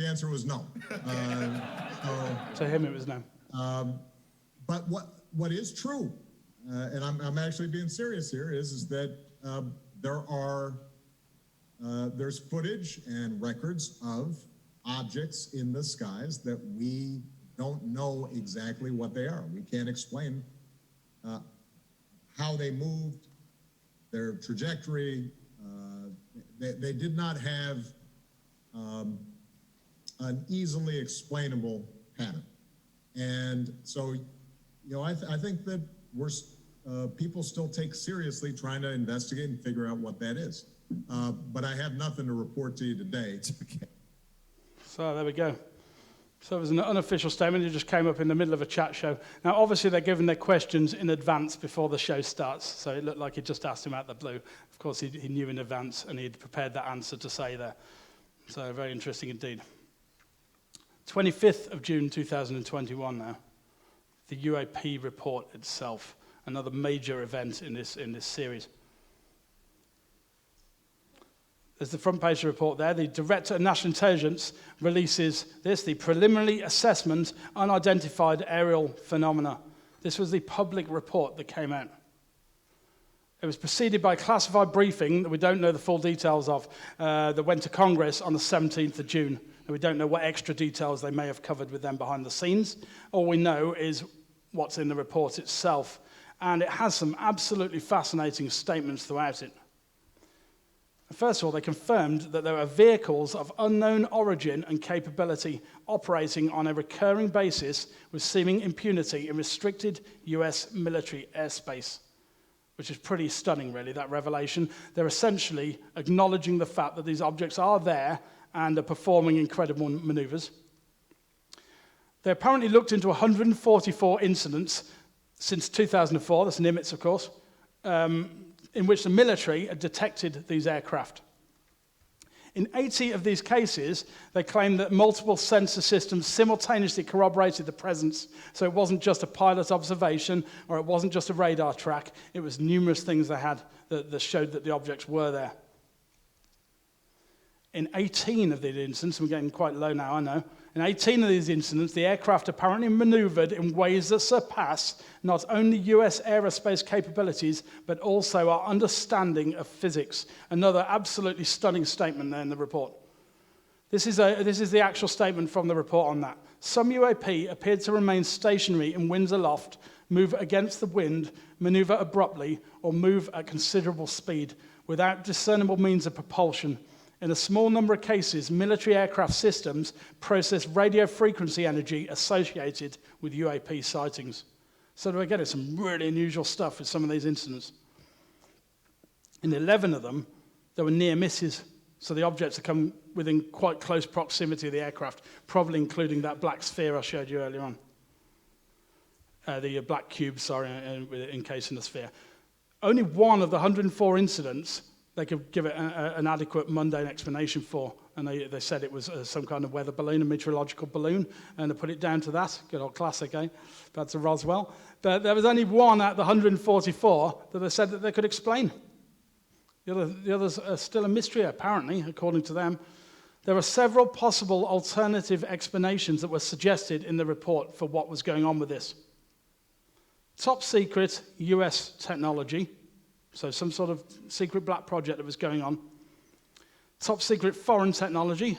answer was no. To him, it was no. But what is true, and I'm actually being serious here, is that there's footage and records of objects in the skies that we don't know exactly what they are. We can't explain how they moved, their trajectory. They did not have an easily explainable pattern. And so, you know, I think that people still take seriously trying to investigate and figure out what that is. But I have nothing to report to you today. So there we go. So it was an unofficial statement. It just came up in the middle of a chat show. Now, obviously, they're given their questions in advance before the show starts. So it looked like he just asked him out the blue. Of course, he knew in advance, and he'd prepared that answer to say there. So very interesting indeed. 25th of June 2021 now. The UAP report itself, another major event in this series. There's the front page report there. The Director of National Intelligence releases the preliminary assessment unidentified aerial phenomena. This was the public report that came out. It was preceded by a classified briefing that we don't know the full details of that went to Congress on the 17th of June. And we don't know what extra details they may have covered with them behind the scenes. All we know is what's in the report itself. And it has some absolutely fascinating statements throughout it. First of all, they confirmed that there are vehicles of unknown origin and capability operating on a recurring basis with seeming impunity in restricted US military airspace, which is pretty stunning, really, that revelation. They're essentially acknowledging the fact that these objects are there and are performing incredible maneuvers. They apparently looked into 144 incidents since 2004, that's Nimitz, of course, in which the military had detected these aircraft. In 80 of these cases, they claimed that multiple sensor systems simultaneously corroborated the presence. So it wasn't just a pilot observation, or it wasn't just a radar track. It was numerous things they had that showed that the objects were there. In 18 of these incidents, we're getting quite low now, I know. In 18 of these incidents, the aircraft apparently maneuvered in ways that surpass not only US aerospace capabilities, but also our understanding of physics. Another absolutely stunning statement there in the report. This is the actual statement from the report on that. Some UAP appeared to remain stationary in winds aloft, move against the wind, maneuver abruptly, or move at considerable speed without discernible means of propulsion. In a small number of cases, military aircraft systems process radio frequency energy associated with UAP sightings. So again, it's some really unusual stuff with some of these incidents. In 11 of them, there were near misses. So the objects have come within quite close proximity of the aircraft, probably including that black sphere I showed you earlier on. The black cube, sorry, encasing the sphere. Only one of the 104 incidents they could give it an adequate mundane explanation for. And they said it was some kind of weather balloon, a meteorological balloon, and they put it down to that. Good old classic, eh? That's a Roswell. But there was only one out of the 144 that they said that they could explain. The others are still a mystery, apparently, according to them. There are several possible alternative explanations that were suggested in the report for what was going on with this. Top secret US technology. So some sort of secret black project that was going on. Top secret foreign technology,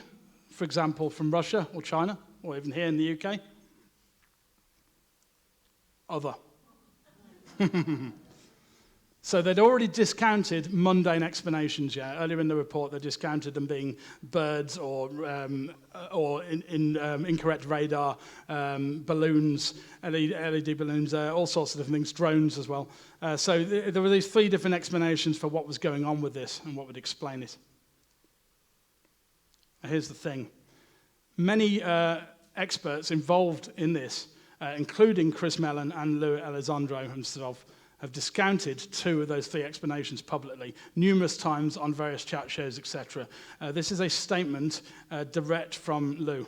for example, from Russia or China, or even here in the UK. Other. So they'd already discounted mundane explanations, yeah. Earlier in the report, they discounted them being birds or incorrect radar, balloons, LED balloons, all sorts of different things, drones as well. So there were these three different explanations for what was going on with this and what would explain it. Now, here's the thing. Many experts involved in this, including Chris Mellon and Lou Elizondo himself, have discounted two of those three explanations publicly, numerous times on various chat shows, etc. This is a statement direct from Lou.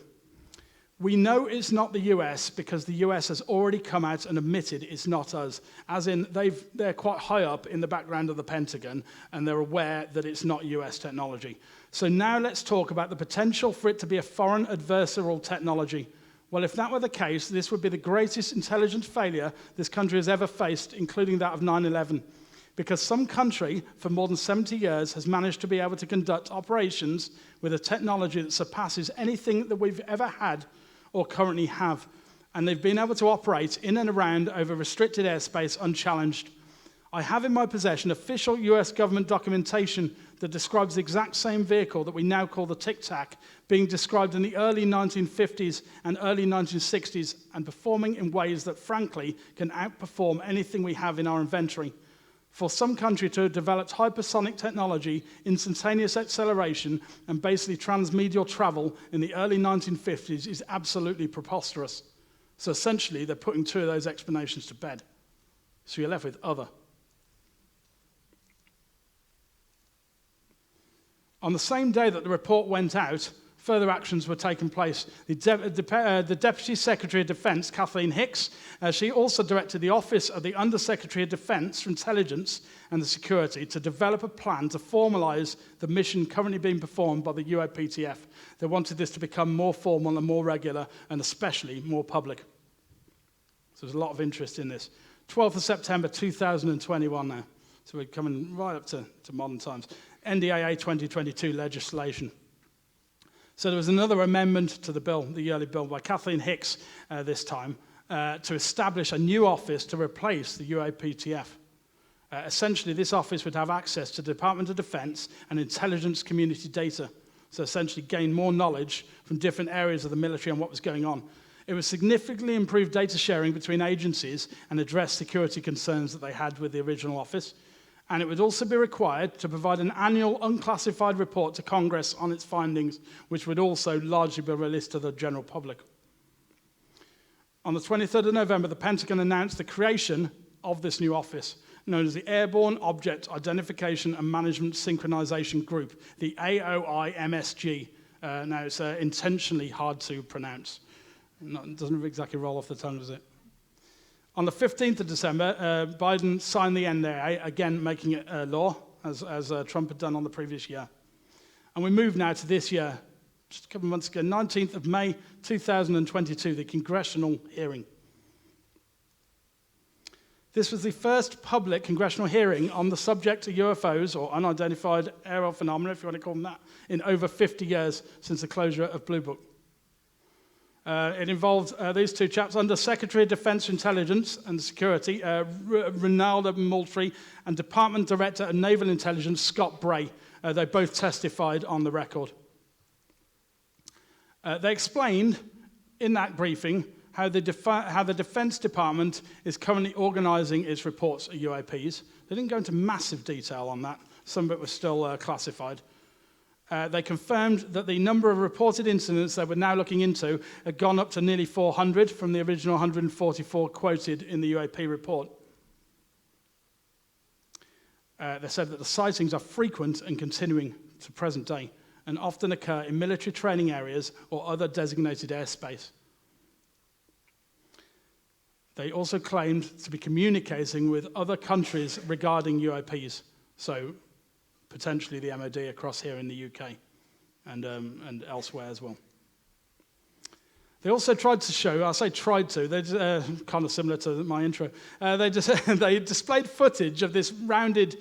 We know it's not the US because the US has already come out and admitted it's not us, as in they're quite high up in the background of the Pentagon and they're aware that it's not US technology. So now let's talk about the potential for it to be a foreign adversarial technology. Well, if that were the case, this would be the greatest intelligence failure this country has ever faced, including that of 9/11. Because some country, for more than 70 years, has managed to be able to conduct operations with a technology that surpasses anything that we've ever had or currently have. And they've been able to operate in and around over restricted airspace unchallenged. I have in my possession official US government documentation that describes the exact same vehicle that we now call the Tic Tac being described in the early 1950s and early 1960s and performing in ways that, frankly, can outperform anything we have in our inventory. For some country to have developed hypersonic technology, instantaneous acceleration, and basically transmedial travel in the early 1950s is absolutely preposterous. So essentially, they're putting two of those explanations to bed. So you're left with other. On the same day that the report went out, further actions were taking place. The Deputy Secretary of Defense, Kathleen Hicks, she also directed the Office of the Undersecretary of Defense for Intelligence and the Security to develop a plan to formalize the mission currently being performed by the UAPTF. They wanted this to become more formal and more regular, and especially more public. So there's a lot of interest in this. 12th of September 2021 now. So we're coming right up to modern times. NDAA 2022 legislation. So there was another amendment to the bill, the yearly bill, by Kathleen Hicks this time, to establish a new office to replace the UAPTF. Essentially, this office would have access to the Department of Defense and intelligence community data, so essentially gain more knowledge from different areas of the military on what was going on. It would significantly improve data sharing between agencies and address security concerns that they had with the original office. And it would also be required to provide an annual unclassified report to Congress on its findings, which would also largely be released to the general public. On the 23rd of November, the Pentagon announced the creation of this new office. known as the Airborne Object Identification and Management Synchronization Group, the AOI-MSG. Now, it's intentionally hard to pronounce. It doesn't exactly roll off the tongue, does it? On the 15th of December, Biden signed the NDA, again making it law, as Trump had done on the previous year. And we move now to this year, just a couple of months ago, 19th of May 2022, the congressional hearing. This was the first public congressional hearing on the subject of UFOs, or unidentified aerial phenomena, if you want to call them that, in over 50 years since the closure of Blue Book. It involved these two chaps, Under Secretary of Defense Intelligence and Security, Ronaldo Moultrie, and Department Director of Naval Intelligence, Scott Bray. They both testified on the record. They explained in that briefing how the Defense Department is currently organizing its reports of UAPs. They didn't go into massive detail on that. Some of it was still classified. They confirmed that the number of reported incidents they were now looking into had gone up to nearly 400 from the original 144 quoted in the UAP report. They said that the sightings are frequent and continuing to present day and often occur in military training areas or other designated airspace. They also claimed to be communicating with other countries regarding UAPs, so potentially the MOD across here in the UK and elsewhere as well. They also tried to show, I say tried to, they're kind of similar to my intro, they displayed footage of this rounded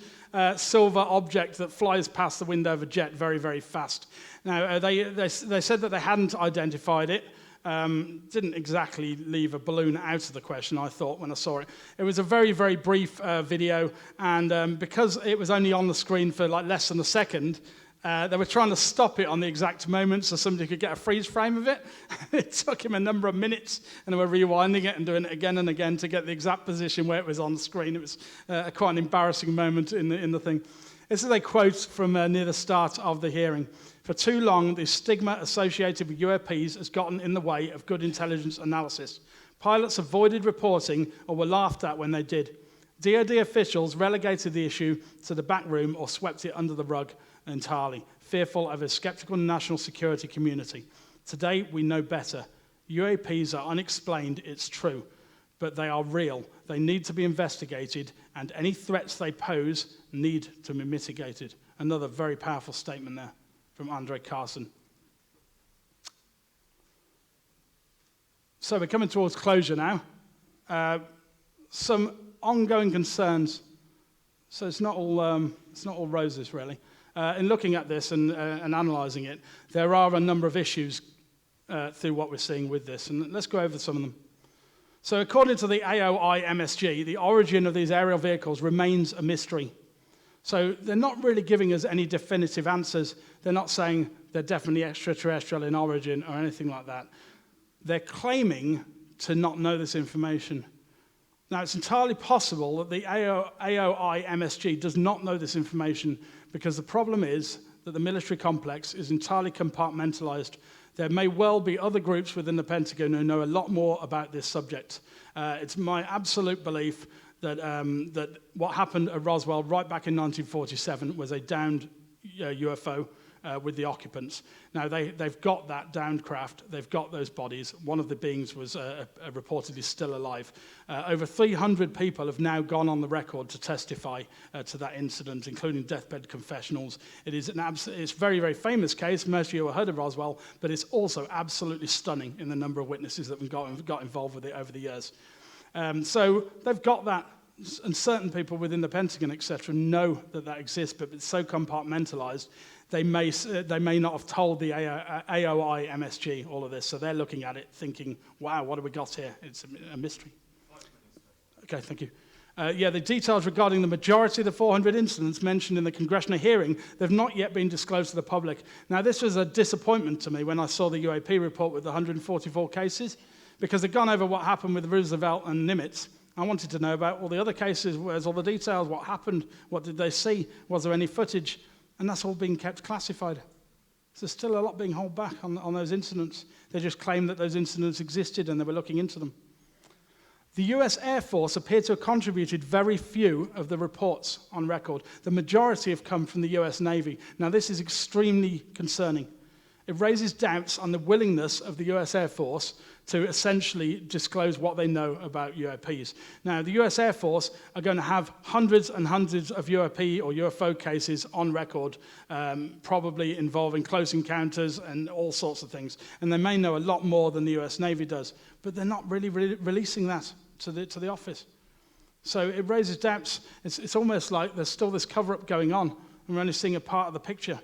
silver object that flies past the window of a jet very, very fast. Now, they said that they hadn't identified it. Didn't exactly leave a balloon out of the question, I thought, when I saw it. It was a very, very brief video, and because it was only on the screen for like less than a second, they were trying to stop it on the exact moment so somebody could get a freeze frame of it. It took him a number of minutes, and they were rewinding it and doing it again and again to get the exact position where it was on the screen. It was quite an embarrassing moment in the thing. This is a quote from near the start of the hearing. For too long, the stigma associated with UAPs has gotten in the way of good intelligence analysis. Pilots avoided reporting or were laughed at when they did. DoD officials relegated the issue to the back room or swept it under the rug entirely, fearful of a skeptical national security community. Today, we know better. UAPs are unexplained, it's true, but they are real. They need to be investigated, and any threats they pose need to be mitigated. Another very powerful statement there from Andre Carson. So we're coming towards closure now. Some ongoing concerns. So it's not all roses, really. In looking at this and analysing it, there are a number of issues through what we're seeing with this, and let's go over some of them. So according to the AOI-MSG, the origin of these aerial vehicles remains a mystery. So they're not really giving us any definitive answers. They're not saying they're definitely extraterrestrial in origin or anything like that. They're claiming to not know this information. Now, it's entirely possible that the AOI-MSG does not know this information because the problem is that the military complex is entirely compartmentalized. There may well be other groups within the Pentagon who know a lot more about this subject. It's my absolute belief that what happened at Roswell right back in 1947 was a downed UFO with the occupants. Now, they've got that downed craft. They've got those bodies. One of the beings was reportedly still alive. Over 300 people have now gone on the record to testify to that incident, including deathbed confessionals. It's a very, very famous case. Most of you have heard of Roswell, but it's also absolutely stunning in the number of witnesses that have got involved with it over the years. So they've got that, and certain people within the Pentagon, etc., know that exists, but it's so compartmentalized, they may not have told the AOI-MSG all of this, so they're looking at it thinking, wow, what have we got here? It's a mystery. Okay, thank you. The details regarding the majority of the 400 incidents mentioned in the congressional hearing, they've not yet been disclosed to the public. Now, this was a disappointment to me when I saw the UAP report with the 144 cases, because they'd gone over what happened with Roosevelt and Nimitz. I wanted to know about all the other cases, where's all the details, what happened, what did they see, was there any footage, and that's all being kept classified. So there's still a lot being held back on those incidents. They just claim that those incidents existed and they were looking into them. The US Air Force appear to have contributed very few of the reports on record. The majority have come from the US Navy. Now, this is extremely concerning. It raises doubts on the willingness of the US Air Force to essentially disclose what they know about UAPs. Now, the US Air Force are going to have hundreds and hundreds of UAP or UFO cases on record, probably involving close encounters and all sorts of things. And they may know a lot more than the US Navy does, but they're not really releasing that to the office. So it raises doubts. It's almost like there's still this cover-up going on, and we're only seeing a part of the picture.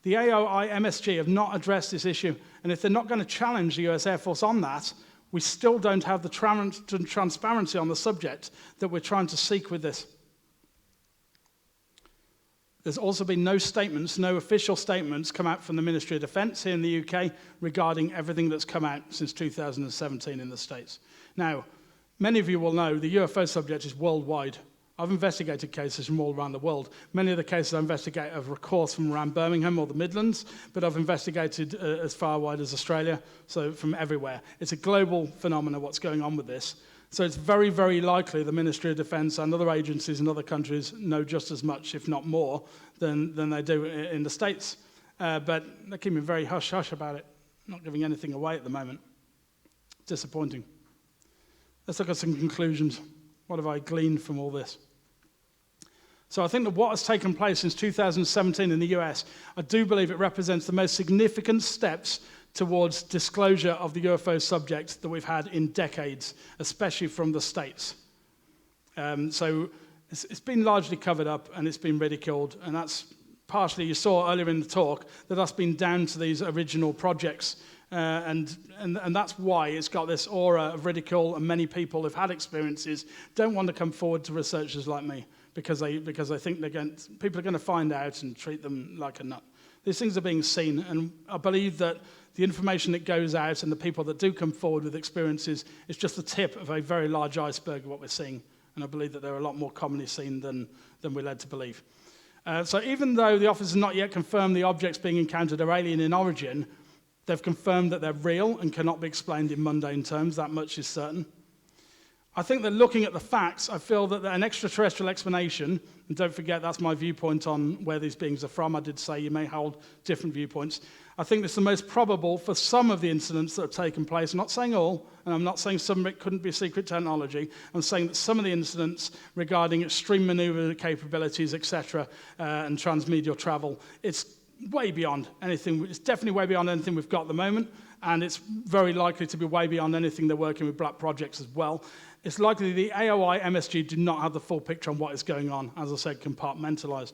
The AOI MSG have not addressed this issue, and if they're not going to challenge the US Air Force on that, we still don't have the transparency on the subject that we're trying to seek with this. There's also been no statements, no official statements come out from the Ministry of Defence here in the UK regarding everything that's come out since 2017 in the States. Now, many of you will know the UFO subject is worldwide. I've investigated cases from all around the world. Many of the cases I investigate are, of course, from around Birmingham or the Midlands, but I've investigated as far wide as Australia, so from everywhere. It's a global phenomenon, what's going on with this. So it's very, very likely the Ministry of Defence and other agencies in other countries know just as much, if not more, than they do in the States. But they're keeping very hush-hush about it, not giving anything away at the moment. Disappointing. Let's look at some conclusions. What have I gleaned from all this? So I think that what has taken place since 2017 in the US, I do believe it represents the most significant steps towards disclosure of the UFO subject that we've had in decades, especially from the States. So it's been largely covered up and it's been ridiculed, and that's partially, you saw earlier in the talk, that that's been down to these original projects. And that's why it's got this aura of ridicule, and many people who've had experiences don't want to come forward to researchers like me because they think people are going to find out and treat them like a nut. These things are being seen, and I believe that the information that goes out and the people that do come forward with experiences is just the tip of a very large iceberg of what we're seeing, and I believe that they're a lot more commonly seen than we're led to believe. So even though the office has not yet confirmed the objects being encountered are alien in origin, they've confirmed that they're real and cannot be explained in mundane terms. That much is certain. I think that looking at the facts, I feel that an extraterrestrial explanation, and don't forget that's my viewpoint on where these beings are from. I did say you may hold different viewpoints. I think it's the most probable for some of the incidents that have taken place. I'm not saying all, and I'm not saying some of it couldn't be secret technology. I'm saying that some of the incidents regarding extreme maneuver capabilities, etc., and transmedial travel, it's way beyond anything. It's definitely way beyond anything we've got at the moment, and it's very likely to be way beyond anything they're working with black projects as well. It's likely the AOI MSG do not have the full picture on what is going on, as I said, compartmentalized.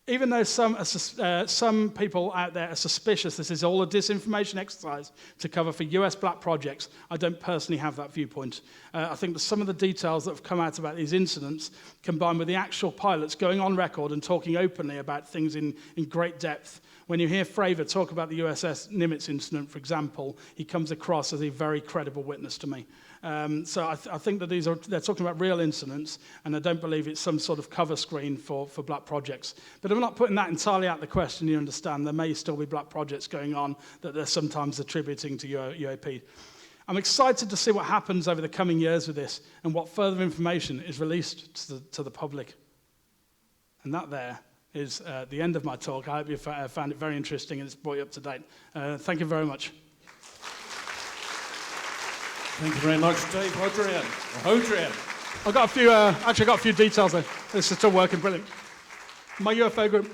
Even though some people out there are suspicious this is all a disinformation exercise to cover for US black projects, I don't personally have that viewpoint. I think that some of the details that have come out about these incidents, combined with the actual pilots going on record and talking openly about things in great depth. When you hear Fravor talk about the USS Nimitz incident, for example, he comes across as a very credible witness to me. So I think that they're talking about real incidents, and I don't believe it's some sort of cover screen for black projects. But I'm not putting that entirely out of the question, you understand. There may still be black projects going on that they're sometimes attributing to UAP. I'm excited to see what happens over the coming years with this and what further information is released to the public. And that there is the end of my talk. I hope you found it very interesting and it's brought you up to date. Thank you very much. Thank you very much, Dave Hodrien. I've got a few details there. This is still working brilliant. My UFO group,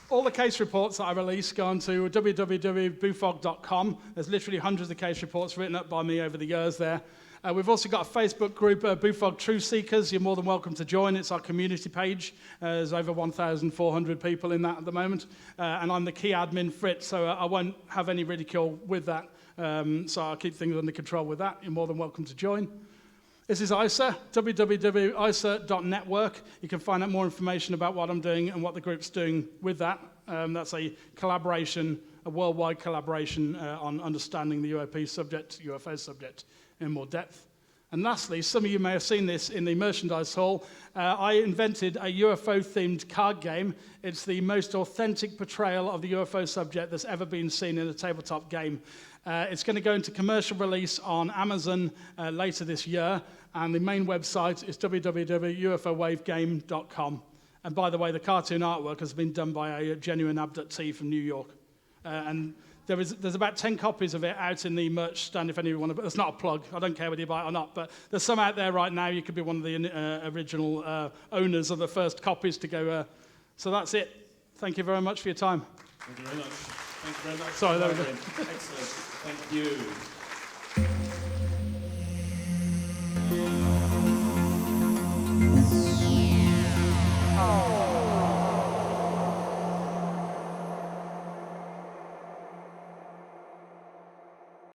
all the case reports that I release go on to www.bufog.com. There's literally hundreds of case reports written up by me over the years there. We've also got a Facebook group, Bufog Truth Seekers. You're more than welcome to join. It's our community page. There's over 1,400 people in that at the moment. And I'm the key admin for it, so I won't have any ridicule with that. So I'll keep things under control with that. You're more than welcome to join. This is ISA, www.isa.network. You can find out more information about what I'm doing and what the group's doing with that. That's a collaboration, a worldwide collaboration on understanding the UAP subject, UFO subject in more depth. And lastly, some of you may have seen this in the merchandise hall. I invented a UFO-themed card game. It's the most authentic portrayal of the UFO subject that's ever been seen in a tabletop game. It's going to go into commercial release on Amazon later this year, and the main website is www.ufowavegame.com. And by the way, the cartoon artwork has been done by a genuine abductee from New York. And there's about 10 copies of it out in the merch stand if anyone want to, but that's not a plug. I don't care whether you buy it or not, but there's some out there right now. You could be one of the original owners of the first copies to go. So that's it. Thank you very much for your time. Thank you very much. Thank you very much. Sorry, there we go. Excellent. Thank you.